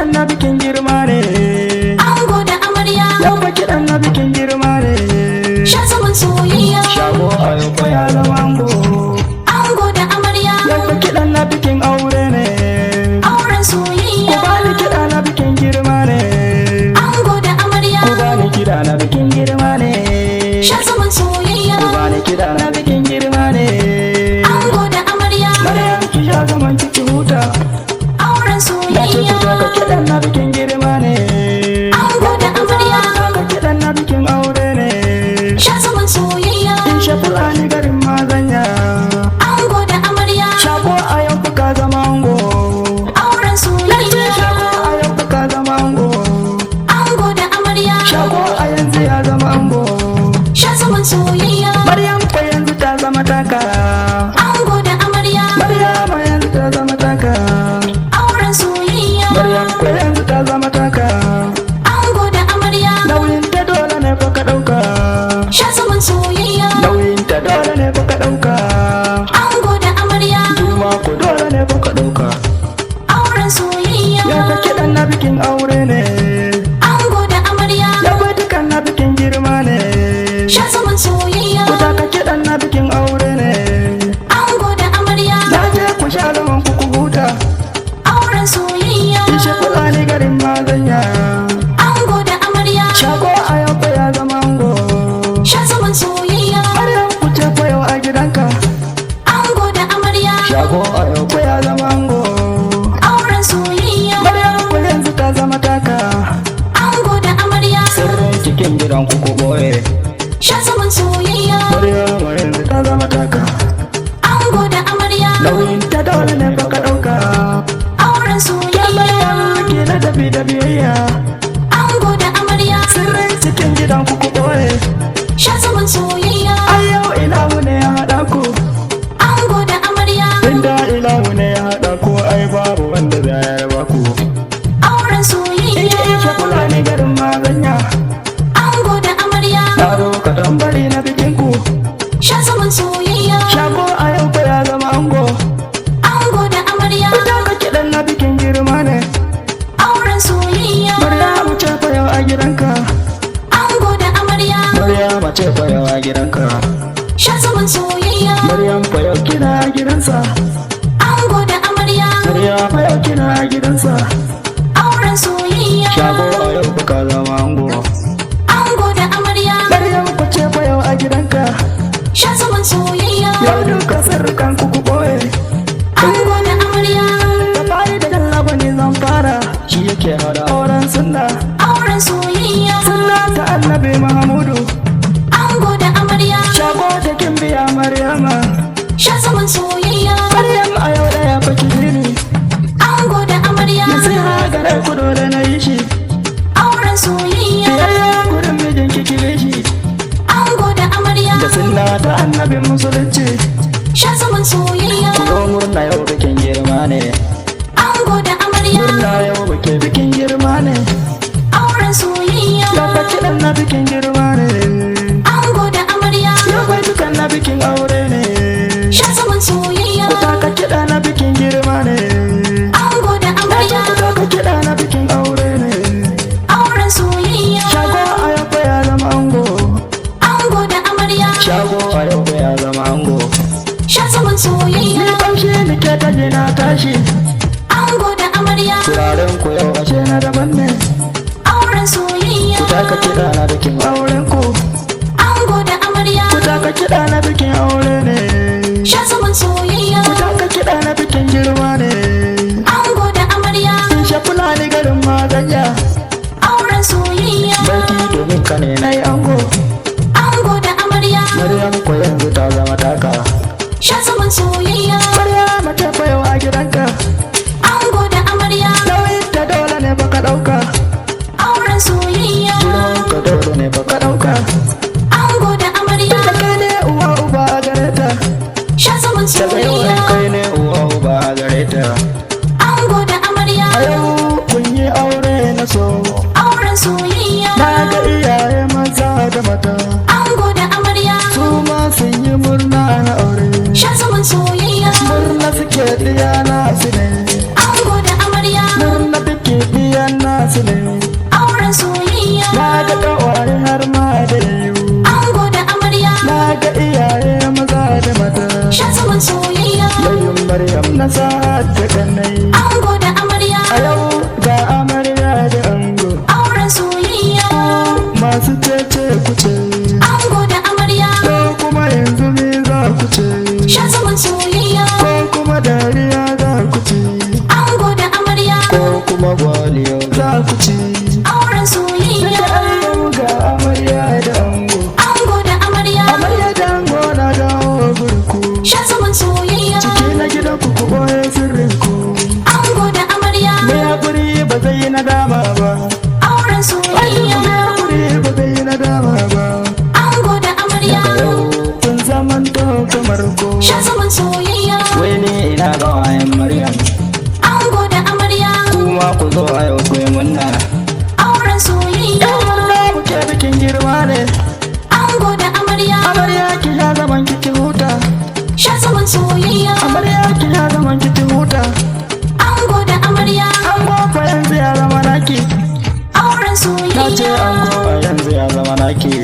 kiɗan na bikin girma ne. Ango da amarya. Yau fa kiɗan na bikin girma ne. Sha zaman soyayya. Shago a yau fa ya zama ango. Ango da amarya. Yau fa kiɗan na bikin aure ne. Auren soyayya. Ku bani kiɗa na bikin girma ne. Ango da amarya. Ku bani kiɗa na bikin girma ne. Sha zaman soyayya. Ku bani kiɗa na bikin girma ne. Ango da amarya. Maryam ki sha zaman ki huta. Auren Na ce soyayya. ku taka kiɗan na bikin girma ne. Ango da amarya. Taka kiɗan na bikin aure ne. Sha zaman soyayya. In sha fulani garin mazanya. Ango da amarya. Shago a yau fa ka zama ango. Auren soyayya. Shago a yau fa ka zama ango. Ango da amarya. Shago a yanzu ya zama ango. Sha zaman soyayya. Maryam fa yanzu ta zama taka. Ango da amarya. Maryam yanzu ta zama taka. Auren soyayya. Maryam fa yanzu ta zama taka. Ango da amarya. Nauyin ta dole ne fa ka ɗauka. Sha zaman soyayya. Nauyin ta dole ne fa ka ɗauka. Ango da amarya. Girma ko dole ne fa ka ɗauka. Auren soyayya. Yau fa kiɗan na bikin aure ne. Ango da amarya. Yau fa dukan na bikin girma ne. Sha zaman soyayya. Ku taka kiɗan na bikin aure ne. Ango da amarya. Na je ku sha zaman ku huta. Auren soyayya. Ishe fulani garin mazanya. Ango da amarya. Shago a yau fa ya zama ango. Sha zaman soyayya. Maryam ku ce fa yau a gidanka. Ango da amarya. Shago a yau fa ya zama ango. Auren soyayya. Maryam ku yanzu ta zama taka. Ango da amarya. Sirrin cikin gidan ku ku boye. Sha zaman soyayya. Maryam yanzu ta zama taka. Ango da amarya. Nauyin ta dole ne fa ka ɗauka. Auren Ya soyayya. Maryam ke na tafi da biyayya. Ango da amarya. Sirrin cikin gidan ku ku boye. Sha zaman soyayya. A yau ilahu ne ya haɗa ku. Ango da amarya. Inda ilahu ne ya haɗa ku ai babu wanda za ya raba ku. Auren soyayya. Ishe fulani garin mazanya. Ango da amarya. Na zo ka tambari na bikin ku. Sha zaman soyayya. Shago a yau fa ya zama ango. Ango da amarya. Ku taka kiɗan na bikin girma ne. Auren soyayya. Maryamu ce fa yau a gidanka. Ango da amarya. Maryamu ce fa yau a gidanka. Sha zaman soyayya. Maryam fa yau kina a gidansa. Ango da amarya. Maryam fa yau kina a gidansa. Auren soyayya. Shago a yau fa ka zama ango. Ango da amarya. Maryam ku ce fa yau a gidanka. Sha zaman soyayya. Yau duka sirrikan ku ku boye. Ango da amarya. Da fari da dallaba ne zan fara. Shi yake hada auren sunna. Auren soyayya. Sunna ta annabi Muhammadu. Ango da amarya. Shago da kin biya Maryama. Sha zaman soyayya. Maryam a yau daya fa ki jini. Ango da amarya. Nasiha gare ku dole na yi shi. Auren soyayya. Biyayya gurin mijin ki kire shi. Ango da amarya. Da sunna ta annabi musulunci. Sha zaman soyayya. Ku zo murna yau bikin girma ne. Ango da amarya. Murna yau bikin girma ne. Auren soyayya. Yau fa kiɗan na bikin girma ne. Ango da amarya. Yau fa dukan na bikin aure ne. Sha zaman soyayya. Ku taka kiɗa na bikin girma ne. Ango da amarya. Ku taka kiɗa na bikin aure ne. Auren soyayya. Shago a yau fa ya zama ango. Ango da amarya. Shago a yau fa ya zama ango. Sha zaman soyayya. Ni kamshi ni ke taje na tashi. Ango da amarya. Turaren ku yau ashe na daban ne. Auren soyayya. Ku taka kiɗa na bikin auren ku. Ango da amarya. Ku taka kiɗa na bikin aure ne. Sha zaman soyayya. Ku taka kiɗa na bikin girma ne. Ango da amarya. In sha fulani garin mazanya. Auren soyayya. Barki domin ka ne na yi ango. Ango da amarya. Maryam ko yanzu ta zama taka. Sha zaman soyayya. Maryam ta fa yau a gidanka. Ango da amarya. Nauyin ta dole ne baka ɗauka. Auren soyayya. Girman ka dole ne baka ɗauka. Ango da amarya. Da kai ne uwa uba a gare ta. Sha zaman Daga yau soyayya. kai ne uwa uba a gare ta. Ango da amarya. A yau kun yi aure na so. Auren soyayya. Na ga iyaye maza da mata. Ango da amarya. Su ma sun yi murna na aure. Sha zaman soyayya. Murna suke diya na su ne. Ango da amarya. Murna take diya Maryam na sa'ad da kannai. Ango da amarya. A yau ga amarya da ango. Auren soyayya. Masu cece kuce. Ango da amarya. Ko kuma yanzu me za ku ce? Sha zaman soyayya. Ko kuma dariya za ku ce? Ango da amarya. Ko kuma gwaliyo za ku ce? Auren soyayya. Yau ga amarya da ango. Ango da amarya. Amarya da ango na dawo gurku. Sha zaman soyayya. Ciki na gidan ku ku boye sirrin ku. Ango da amarya. Me hakuri ba zai yi nadama ba. Auren soyayya. Me hakuri ba zai yi nadama ba. Ango da amarya. Kun zaman to kamar ko. Sha zaman soyayya. Wai ni ina ga wayan Maryam. Ango da amarya. Kuma ku zo a yau ku yi munna. Auren soyayya. Muke bikin girma ne. Ango da amarya. Amarya ki ya zaman ki huta. Sha zaman soyayya. Amarya ki ya zaman ki huta. Ango da amarya. Ango fa yanzu ya zama naki. Auren Na ce soyayya. ango fa yanzu ya zama naki.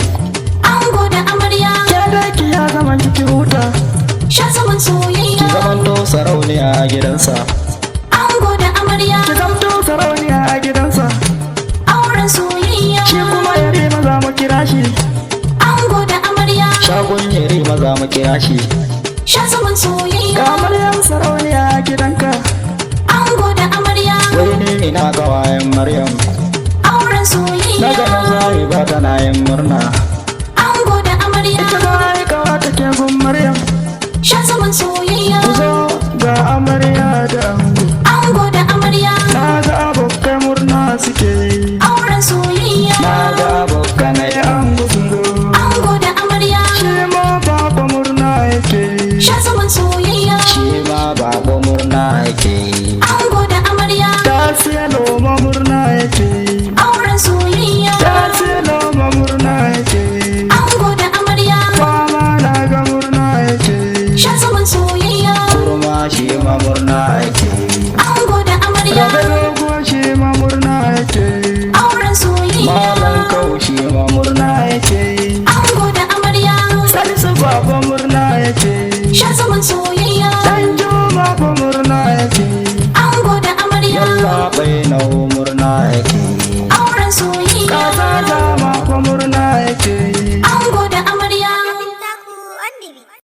Ango da amarya. Ke da ki ya zaman ki huta. Sha zaman soyayya. Ki zamanto sarauniya a gidansa. Ango da amarya. Ki zamanto sarauniya a gidansa. Auren soyayya. Shi kuma yare maza mu kira shi. Ango da amarya. Shagon yare maza mu kira shi. Sha zaman soyayya. Ga Maryam sarauniya a gidanka. Ango da amarya. Wai ni ina ga wayan Maryam. Auren Na soyayya. ga nazari ba tana yin murna. Ango da amarya. Ita ga aikawa take gun Maryam. Sha zaman soyayya. Ku zo ga amarya da ango. Ango da amarya. Na ga abokai murna suke yi. Auren soyayya. Na ga abokanai ango sun zo. Ango da amarya. Shi ma baba murna yake yi. Sha zaman soyayya. Shi ma baba murna yake yi. Ango da amarya. Ta siya noma murna yake yi. Auren soyayya. Ta siya noma murna yake yi. Ango da amarya. Fama na ga murna yake yi. Sha zaman soyayya. Kurma shi ma murna yake yi. Ango da amarya. Rabe dogo shi ma murna yake yi. Auren soyayya. Malam kau shi ma murna yake yi. Ango da amarya. Salisu baba murna yake yi. Sha zaman soyayya.